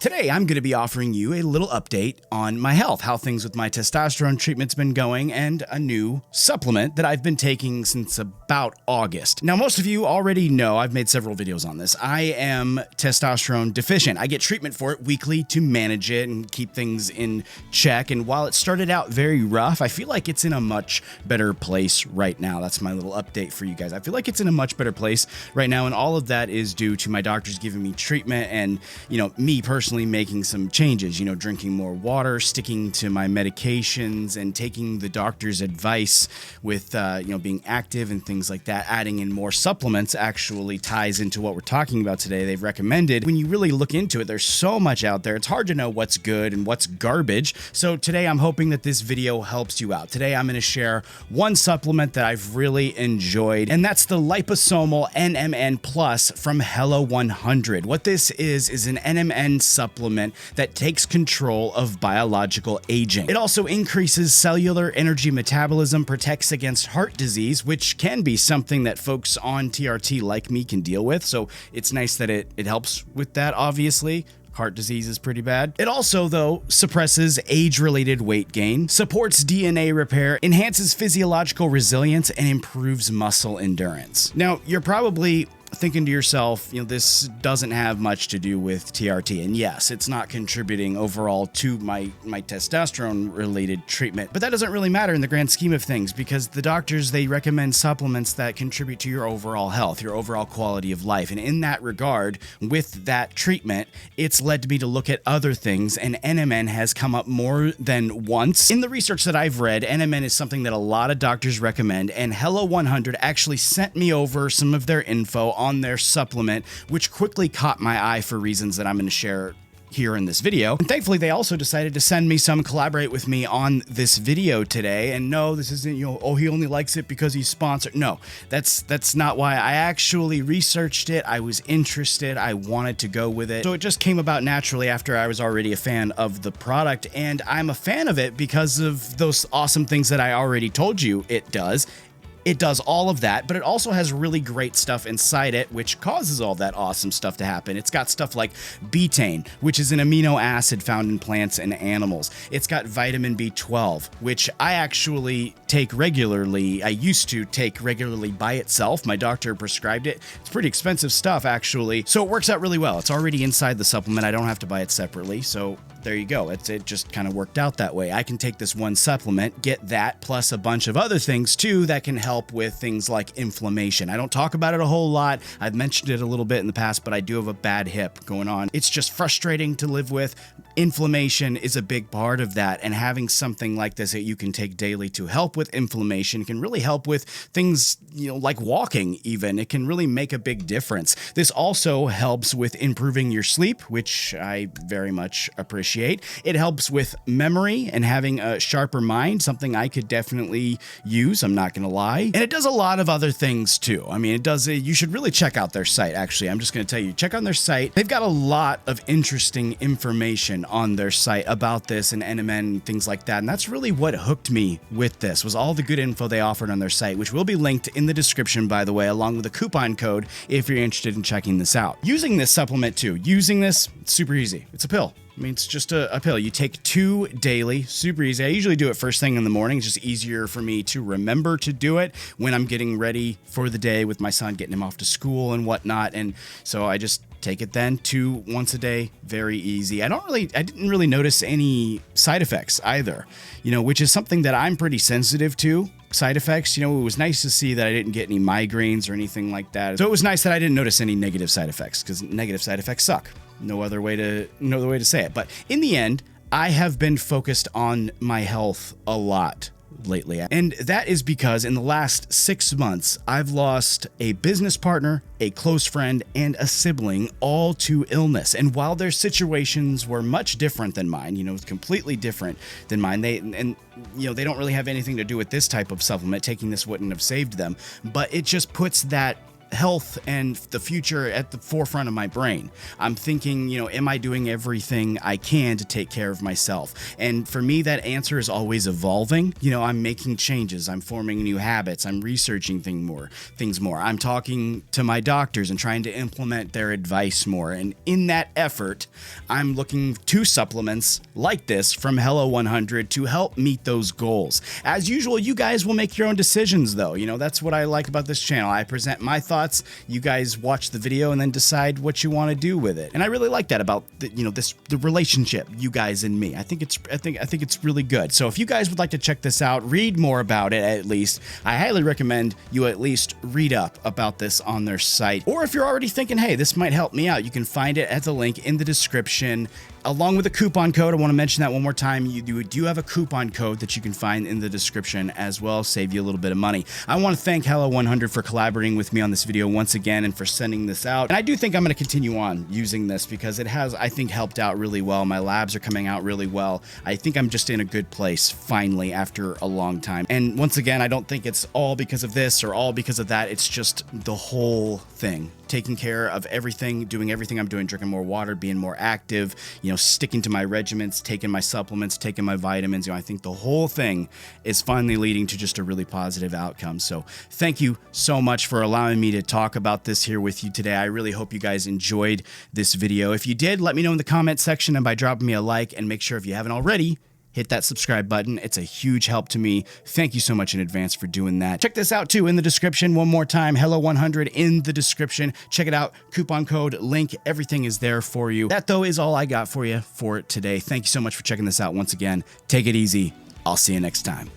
Today, I'm going to be offering you a little update on my health, how things with my testosterone treatment's been going, and a new supplement that I've been taking since about August. Now, most of you already know, I've made several videos on this, I am testosterone deficient. I get treatment for it weekly to manage it and keep things in check, and while it started out very rough, I feel like it's in a much better place right now. That's my little update for you guys. I feel like it's in a much better place right now, and all of that is due to my doctors giving me treatment and, me personally making some changes, drinking more water, sticking to my medications, and taking the doctor's advice with, being active and things like that. Adding in more supplements actually ties into what we're talking about today. They've recommended, when you really look into it, there's so much out there. It's hard to know what's good and what's garbage. So today I'm hoping that this video helps you out. Today I'm going to share one supplement that I've really enjoyed, and that's the liposomal NMN Plus from Hello100. What this is an NMN supplement that takes control of biological aging. It also increases cellular energy metabolism, protects against heart disease, which can be something that folks on TRT like me can deal with. So it's nice that it helps with that, obviously. Heart disease is pretty bad. It also, though, suppresses age-related weight gain, supports DNA repair, enhances physiological resilience, and improves muscle endurance. Now, you're probably thinking to yourself, this doesn't have much to do with TRT. And yes, it's not contributing overall to my testosterone related treatment, but that doesn't really matter in the grand scheme of things, because the doctors, they recommend supplements that contribute to your overall health, your overall quality of life. And in that regard, with that treatment, it's led me to look at other things, and NMN has come up more than once. In the research that I've read, NMN is something that a lot of doctors recommend, and Hello100 actually sent me over some of their info on their supplement, which quickly caught my eye for reasons that I'm going to share here in this video. And thankfully, they also decided to send me some, collaborate with me on this video today. And no, this isn't, oh, he only likes it because he's sponsored. No, that's not why. I actually researched it. I was interested. I wanted to go with it. So it just came about naturally after I was already a fan of the product. And I'm a fan of it because of those awesome things that I already told you it does. It does all of that, but it also has really great stuff inside it, which causes all that awesome stuff to happen. It's got stuff like betaine, which is an amino acid found in plants and animals. It's got vitamin B12, which I actually take regularly. I used to take regularly by itself. My doctor prescribed it. It's pretty expensive stuff, actually. So it works out really well. It's already inside the supplement. I don't have to buy it separately. So there you go. It just kind of worked out that way. I can take this one supplement, get that, plus a bunch of other things too that can help with things like inflammation. I don't talk about it a whole lot. I've mentioned it a little bit in the past, but I do have a bad hip going on. It's just frustrating to live with. Inflammation is a big part of that, and having something like this that you can take daily to help with inflammation can really help with things, like walking even. It can really make a big difference. This also helps with improving your sleep, which I very much appreciate. It helps with memory and having a sharper mind, something I could definitely use, I'm not gonna lie. And it does a lot of other things too. I mean, you should really check out their site, actually. I'm just gonna tell you, check on their site. They've got a lot of interesting information on their site about this and NMN and things like that. And that's really what hooked me with this, was all the good info they offered on their site, which will be linked in the description, by the way, along with a coupon code if you're interested in checking this out. Using this supplement too, it's super easy. It's a pill. I mean, it's just a pill. You take 2 daily, super easy. I usually do it first thing in the morning. It's just easier for me to remember to do it when I'm getting ready for the day with my son, getting him off to school and whatnot. And so I just take it then, 2 once a day, very easy. I didn't really notice any side effects either, which is something that I'm pretty sensitive to. Side effects, it was nice to see that I didn't get any migraines or anything like that. So it was nice that I didn't notice any negative side effects, because negative side effects suck. No other way to say it. But in the end, I have been focused on my health a lot lately. And that is because in the last 6 months, I've lost a business partner, a close friend, and a sibling, all to illness. And while their situations were much different than mine, completely different than mine, they don't really have anything to do with this type of supplement. Taking this wouldn't have saved them, but it just puts that health and the future at the forefront of my brain. I'm thinking, am I doing everything I can to take care of myself? And for me, that answer is always evolving. I'm making changes. I'm forming new habits. I'm researching things more. I'm talking to my doctors and trying to implement their advice more. And in that effort, I'm looking to supplements like this from Hello100 to help meet those goals. As usual, you guys will make your own decisions though. That's what I like about this channel. I present my thoughts. You guys watch the video and then decide what you want to do with it. And I really like that about the relationship, you guys and me. I think it's really good. So if you guys would like to check this out, read more about it at least, I highly recommend you at least read up about this on their site. Or if you're already thinking, hey, this might help me out, you can find it at the link in the description, along with a coupon code. I want to mention that one more time. You do have a coupon code that you can find in the description as well, save you a little bit of money. I want to thank Hello100 for collaborating with me on this video once again and for sending this out. And I do think I'm going to continue on using this because it has, I think, helped out really well. My labs are coming out really well. I think I'm just in a good place finally after a long time. And once again, I don't think it's all because of this or all because of that. It's just the whole thing. Taking care of everything, doing everything I'm doing, drinking more water, being more active, sticking to my regimens, taking my supplements, taking my vitamins. I think the whole thing is finally leading to just a really positive outcome. So thank you so much for allowing me to talk about this here with you today. I really hope you guys enjoyed this video. If you did, let me know in the comment section and by dropping me a like, and make sure if you haven't already, hit that subscribe button. It's a huge help to me. Thank you so much in advance for doing that. Check this out too in the description one more time. Hello100 in the description. Check it out. Coupon code, link, everything is there for you. That though is all I got for you for today. Thank you so much for checking this out once again. Take it easy. I'll see you next time.